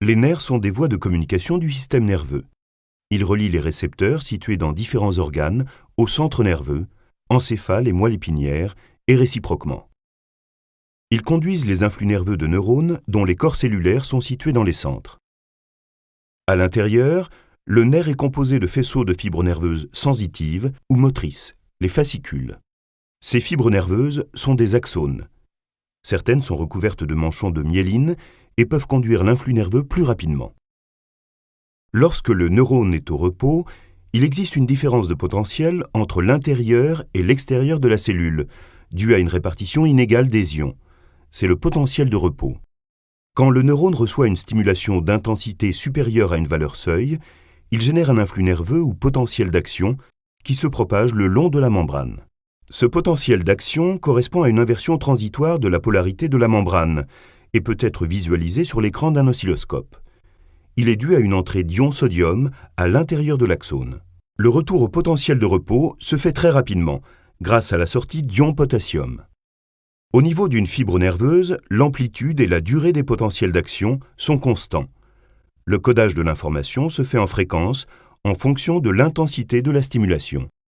Les nerfs sont des voies de communication du système nerveux. Ils relient les récepteurs situés dans différents organes au centre nerveux, encéphale et moelle épinière, et réciproquement. Ils conduisent les influx nerveux de neurones dont les corps cellulaires sont situés dans les centres. À l'intérieur, le nerf est composé de faisceaux de fibres nerveuses sensitives ou motrices, les fascicules. Ces fibres nerveuses sont des axones. Certaines sont recouvertes de manchons de myéline et peuvent conduire l'influx nerveux plus rapidement. Lorsque le neurone est au repos, il existe une différence de potentiel entre l'intérieur et l'extérieur de la cellule, due à une répartition inégale des ions. C'est le potentiel de repos. Quand le neurone reçoit une stimulation d'intensité supérieure à une valeur seuil, il génère un influx nerveux ou potentiel d'action qui se propage le long de la membrane. Ce potentiel d'action correspond à une inversion transitoire de la polarité de la membrane et peut être visualisé sur l'écran d'un oscilloscope. Il est dû à une entrée d'ion sodium à l'intérieur de l'axone. Le retour au potentiel de repos se fait très rapidement, grâce à la sortie d'ion potassium. Au niveau d'une fibre nerveuse, l'amplitude et la durée des potentiels d'action sont constants. Le codage de l'information se fait en fréquence en fonction de l'intensité de la stimulation.